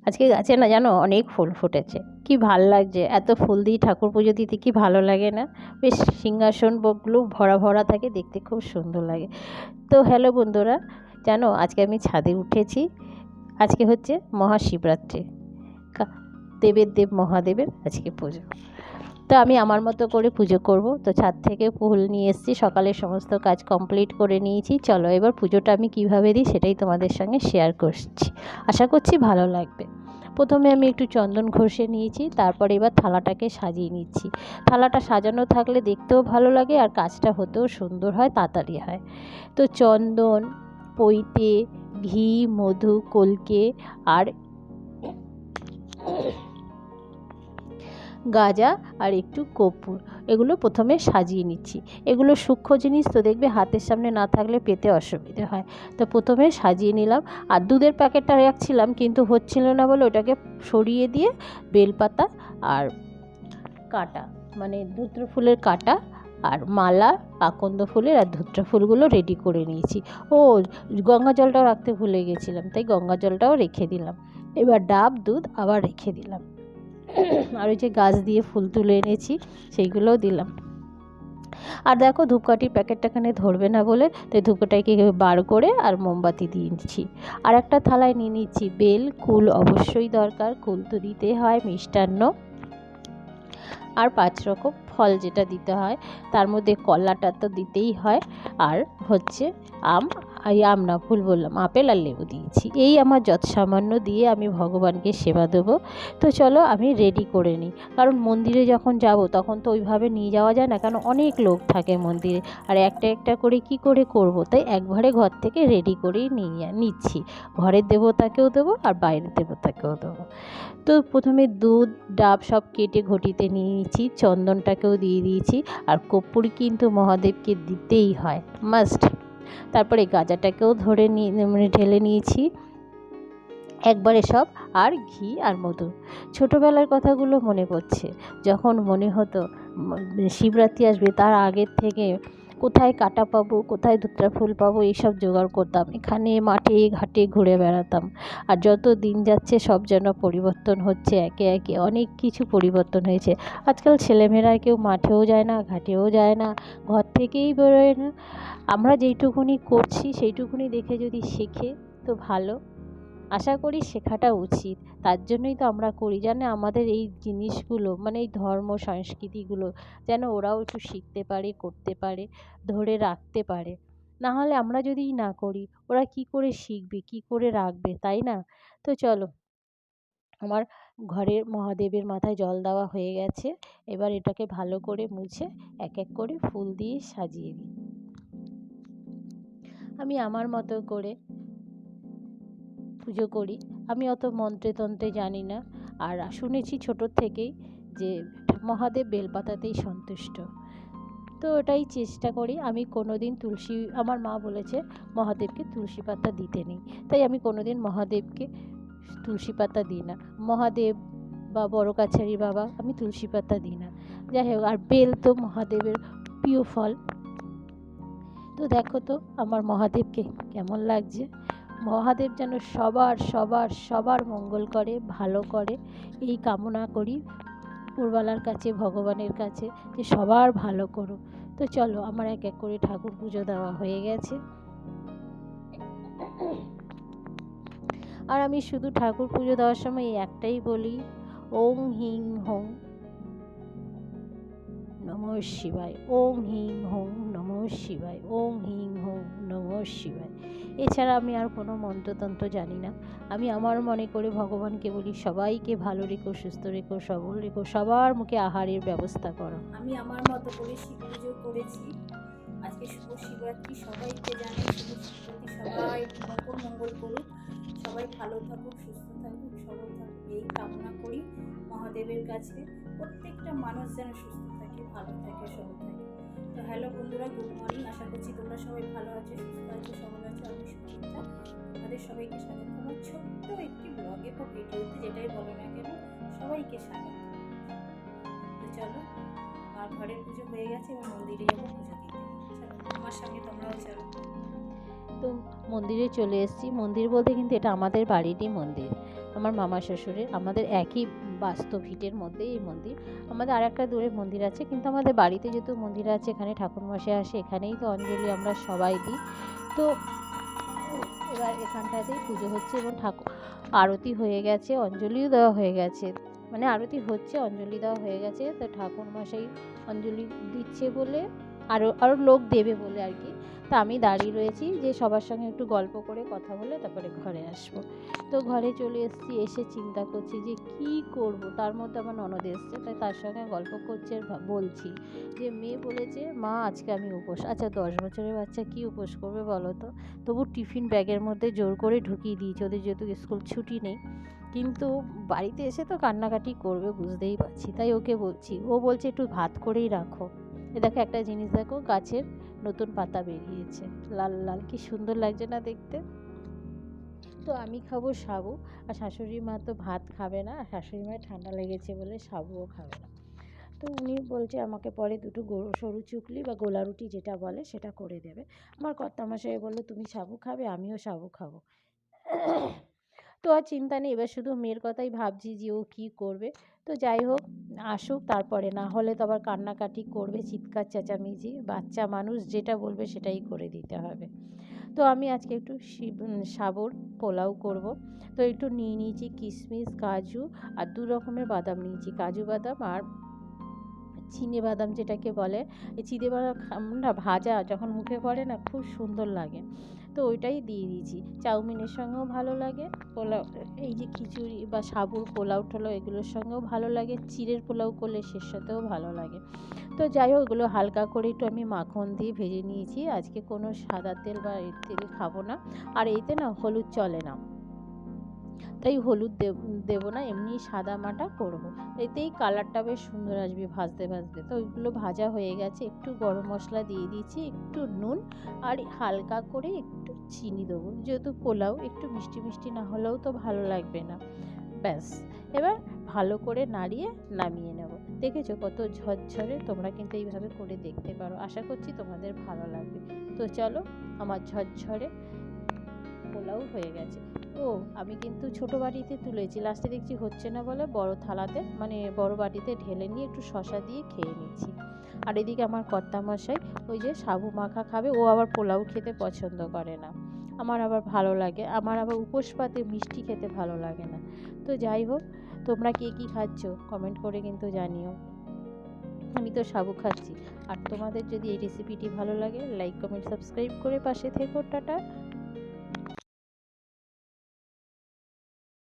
আজকে গাছে না জানো অনেক ফুল ফুটেছে, কি ভাল লাগছে। এত ফুল দিয়ে ঠাকুর পুজো দিতে কি ভালো লাগে না? বেশ সিংহাসনগুলো ভরা ভরা থাকে, দেখতে খুব সুন্দর লাগে। তো হ্যালো বন্ধুরা, জানো আজকে আমি ছাদে উঠেছি। আজকে হচ্ছে মহাশিবরাত্রি, দেবের দেব মহাদেবের আজকে পুজো। তো আমি আমার মতো করে পুজো করব, তো ছাদ থেকে ফুল নিয়ে এসেছি, সকালের সমস্ত কাজ কমপ্লিট করে নিয়েছি। চলো এবার পুজোটা আমি কিভাবে দিই সেটাই তোমাদের সঙ্গে শেয়ার করছি, আশা করছি ভালো লাগবে। প্রথমে আমি একটু চন্দন ঘষে নিয়েছি, তারপরে এবার থালাটাকে সাজিয়ে নিচ্ছি। থালাটা সাজানো থাকলে দেখতেও ভালো লাগে আর কাজটা হতেও সুন্দর হয়, তাড়াতাড়ি হয়। তো চন্দন, পৈতে, ঘি, মধু, কলকে আর গাজা আর একটু কর্পূর, এগুলো প্রথমে সাজিয়ে নিচ্ছি। এগুলো সূক্ষ্ম জিনিস তো, দেখবে হাতের সামনে না থাকলে পেতে অসুবিধে হয়। তো প্রথমে সাজিয়ে নিলাম। আর দুধের প্যাকেটটা রাখছিলাম কিন্তু হচ্ছিল না বলে ওটাকে সরিয়ে দিয়ে বেলপাতা আর কাটা, মানে ধুত্র ফুলের কাটা আর মালা, আকন্দ ফুলের আর ধুত্র ফুলগুলো রেডি করে নিয়েছি। ও, গঙ্গা জলটাও রাখতে ভুলে গেছিলাম, তাই গঙ্গা জলটাও রেখে দিলাম। এবার ডাব দুধ আবার রেখে দিলাম। আর ওই যে গাছ দিয়ে ফুল তুলে এনেছি সেইগুলোও দিলাম। আর দেখো ধূপকাঠির প্যাকেটটাখানে ধরবে না বলে তাই ধূপকাঠিকে বার করে আর মোমবাতি দিয়ে নিচ্ছি। আর একটা থালায় নিয়ে নিচ্ছি বেল, কুল অবশ্যই দরকার, কুল তো দিতে হয়, মিষ্টান্ন আর 5 রকম ফল যেটা দিতে হয়, তার মধ্যে কলাটা তো দিতেই হয়। আর হচ্ছে আম, এই আম না ভুল বললাম, আপেল আর লেবু দিয়েছি। এই আমার যত সামান্য দিয়ে আমি ভগবানকে সেবা দেবো। তো চলো আমি রেডি করে নিই, কারণ মন্দিরে যখন যাব তখন তো ওইভাবে নিয়ে যাওয়া যায় না, কারণ অনেক লোক থাকে মন্দিরে, আর একটা একটা করে কি করে করব, তাই একবারে ঘর থেকে রেডি করেই নিচ্ছি। ঘরের দেবতাকেও দেবো আর বাইরের দেবতাকেও দেবো। তো প্রথমে দুধ ডাব সব কেটে ঘটিতে নিয়ে নিয়েছি, চন্দনটাকেও দিয়ে দিয়েছি। আর কর্পূর কিন্তু মহাদেবকে দিতেই হয়, মাস্ট। তারপরে গাজাটাকেও ধরে নিয়ে মানে ঢেলে নিয়েছি একবারে সব। আর ঘি আর মধু। ছোটোবেলার কথাগুলো মনে পড়ছে, যখন মনে হতো শিবরাত্রি আসবে তার আগের থেকে কোথায় কাটা পাবো, কোথায় ধুত্রা ফুল পাবো, এইসব জোগাড় করতাম, এখানে মাঠে ঘাটে ঘুরে বেড়াতাম। আর যত দিন যাচ্ছে সব যেন পরিবর্তন হচ্ছে, একে একে অনেক কিছু পরিবর্তন হয়েছে। আজকাল ছেলেমেয়েরা কেউ মাঠেও যায় না, ঘাটেও যায় না, ঘর থেকেই বেরোয় না। আমরা যেইটুকুনি করছি সেইটুকুনি দেখে যদি শেখে তো ভালো, আশা করি শেখাটা উচিত। তার জন্যই তো আমরা করি, যেন আমাদের এই জিনিসগুলো মানে এই ধর্ম সংস্কৃতিগুলো যেন ওরাও একটু শিখতে পারে, করতে পারে, ধরে রাখতে পারে। না হলে আমরা যদি না করি ওরা কি করে শিখবে, কি করে রাখবে, তাই না? তো চলো, আমার ঘরের মহাদেবের মাথায় জল দেওয়া হয়ে গেছে। এবার এটাকে ভালো করে মুছে এক এক করে ফুল দিয়ে সাজিয়ে দিই। আমি আমার মতো করে পুজো করি। আমি অত মন্ত্রে তন্ত্রে জানি না, আর শুনেছি ছোটোর থেকেই যে মহাদেব বেলপাতাতেই সন্তুষ্ট। তো ওটাই চেষ্টা করি। আমি কোনো দিন তুলসী, আমার মা বলেছে মহাদেবকে তুলসী পাতা দিতে নেই, তাই আমি কোনো দিন মহাদেবকে তুলসী পাতা দিই না। মহাদেব বা বড় কাছারি বাবা, আমি তুলসী পাতা দিই না। যাই হোক, আর বেল তো মহাদেবের প্রিয় ফল। তো দেখো তো আমার মহাদেবকে কেমন লাগছে। মহাদেব যেন সবার সবার সবার মঙ্গল করে, ভালো করে, এই কামনা করি উপরওয়ালার কাছে, ভগবানের কাছে, যে সবার ভালো করো। তো চলো, আমার এক এক করে ঠাকুর পুজো দেওয়া হয়ে গেছে। আর আমি শুধু ঠাকুর পুজো দেওয়ার সময় একটাই বলি, ওং হিং হোং নমঃ শিবায়, ওং হিং হোং নমঃ শিবায়, ওং হিং হোং নমঃ শিবায়। এছাড়া আমি আর কোনো মন্ত্রতন্ত্র জানি না। আমি আমার মনে করে ভগবানকে বলি সবাইকে ভালো রেখো, সুস্থ রেখো, সবল রেখো, সবার মুখে আহারের ব্যবস্থা করো। আমি আমার মতো করে শিব পুজো করেছি। আজকে শুভ শিবরাত্রি, সবাইকে জানাই শুভ শিবরাত্রি। সবাই মঙ্গল মঙ্গল করুক, সবাই ভালো থাকুক, সুস্থ থাকুক, সবল থাকুক, এই কামনা করি মহাদেবের কাছে। প্রত্যেকটা মানুষ যেন সুস্থ থাকে, ভালো থাকে, সবল থাকে। তো হ্যালো বন্ধুরা, গুড মর্নিং। আশা করছি তোমরা সবাই ভালো আছো, সুস্থ আছো, সবল আছো। আমি সুচিত্রা, তোমাদের সবাইকে স্বাগত আমার ছোট্ট একটি ব্লগে বা ভিডিওতে, যেটাই বলো না কেন, সবাইকে স্বাগত। তো চলো, আর ঘরের পুজো হয়ে গেছে, এবার মন্দিরে যাবো পুজো দিতে। চলো আমার সঙ্গে তোমরাও চলো। তো মন্দিরে চলে এসেছি। মন্দির বলতে কিন্তু এটা আমাদের বাড়িরই মন্দির। আমার মামা শ্বশুরের। আমাদের একই বাস্তু ভিটের মধ্যেই এই মন্দির। আমাদের আর একটা দূরে মন্দির আছে, কিন্তু আমাদের বাড়িতে যেহেতু মন্দির আছে, এখানে ঠাকুরমশাই আসে, এখানেই তো অঞ্জলি আমরা সবাই দিই। তো এবার এখানটাতেই পুজো হচ্ছে এবং ঠাকুর আরতি হয়ে গেছে, অঞ্জলিও দেওয়া হয়ে গেছে, মানে আরতি হচ্ছে, অঞ্জলি দেওয়া হয়ে গেছে। তো ঠাকুরমশাই অঞ্জলি দিচ্ছে বলে আরও আরও লোক দেবে বলে আর কি। তা আমি দাঁড়িয়ে রয়েছি যে সবার সঙ্গে একটু গল্প করে কথা বলে তারপরে ঘরে আসবো। তো ঘরে চলে এসেছি, এসে চিন্তা করছি যে কি করব। তার মধ্যে আমার ননদ এসছে, তাই তার সঙ্গে গল্প করছে আর বলছি যে মেয়ে বলেছে মা আজকে আমি উপোস। আচ্ছা 10 বছরের বাচ্চা কি উপোস করবে বলো তো? তবু টিফিন ব্যাগের মধ্যে জোর করে ঢুকিয়ে দিয়েছি, ওদের যেহেতু স্কুল ছুটি নেই। কিন্তু বাড়িতে এসে তো কান্নাকাটি করবে বুঝতেই পারছি, তাই ওকে বলছি। ও বলছে একটু ভাত করেই রাখো। এ দেখো একটা জিনিস, দেখো গাছের নতুন পাতা বেরিয়েছে, লাল লাল, কি সুন্দর লাগছে না দেখতে? তো আমি খাবো সাবু, আর শাশুড়ি মা তো ভাত খাবে না, আর শাশুড়ি মায়ের ঠান্ডা লেগেছে বলে সাবুও খাবে না। তো উনি বলছে আমাকে পরে দুটো সরু চুকলি বা গোলা রুটি যেটা বলে সেটা করে দেবে। আমার কর্তামশাই বললো তুমি সাবু খাবে, আমিও সাবু খাবো। তো আর চিন্তা নেই, এবার শুধু মেয়ের কথাই ভাবছি যে ও কী করবে। তো যাই হোক, আসুক, তারপরে না হলে তো আবার কান্নাকাটি করবে, চিৎকার চেঁচামেচি, বাচ্চা মানুষ যেটা বলবে সেটাই করে দিতে হবে। তো আমি আজকে একটু সাবুর পোলাও করব। তো একটু নিয়ে নিয়েছি কিশমিশ, কাজু আর 2 রকমের বাদাম নিয়েছি, কাজু বাদাম আর চিনে বাদাম যেটাকে বলে। এই চিনে বাদাম না ভাজা যখন মুখে পড়ে না খুব সুন্দর লাগে, তো ওইটাই দিয়ে দিয়েছি। চাউমিনের সঙ্গেও ভালো লাগে, পোলাও, এই যে খিচুড়ি বা সাবুর পোলাও টোলাও এগুলোর সঙ্গেও ভালো লাগে, চিড়ের পোলাও করলে সে সাথেও ভালো লাগে। তো যাই হোক, ওগুলো হালকা করে একটু আমি মাখন দিয়ে ভেজে নিয়েছি। আজকে কোনো সাদা তেল বা এর তেল খাবো না, আর এতে না হলুদ চলে না, তাই হলুদ দেবো না, এমনি সাদা মাটা করবো। এতেই কালারটা বেশ সুন্দর আসবে ভাজতে ভাজতে। তো ওইগুলো ভাজা হয়ে গেছে, একটু গরম মশলা দিয়ে দিয়েছি, একটু নুন আর হালকা করে একটু চিনি দেবো, যেহেতু পোলাও একটু মিষ্টি মিষ্টি না হলেও তো ভালো লাগবে না। ব্যাস, এবার ভালো করে নাড়িয়ে নামিয়ে নেব। দেখেছো কত ঝরঝরে, তোমরা কিন্তু এইভাবে করে দেখতে পারো, আশা করছি তোমাদের ভালো লাগবে। তো চলো, আমার ঝরঝরে পোলাও হয়ে গেছে। ও, আমি কিন্তু ছোটো বাটিতে তুলেছি, লাস্টে দেখছি হচ্ছে না বলে বড় থালাতে, মানে বড় বাটিতে ঢেলে নিয়ে একটু শশা দিয়ে খেয়ে নিচ্ছি। আর এদিকে আমার কর্তামশাই ওই যে সাবু মাখা খাবে, ও আবার পোলাও খেতে পছন্দ করে না, আমার আবার ভালো লাগে, আমার আবার উপোস পাতে মিষ্টি খেতে ভালো লাগে না। তো যাই হোক, তোমরা কে কী খাচ্ছ কমেন্ট করে কিন্তু জানিও। আমি তো সাবু খাচ্ছি। আর তোমাদের যদি এই রেসিপিটি ভালো লাগে, লাইক কমেন্ট সাবস্ক্রাইব করে পাশে থেকো। টাটা।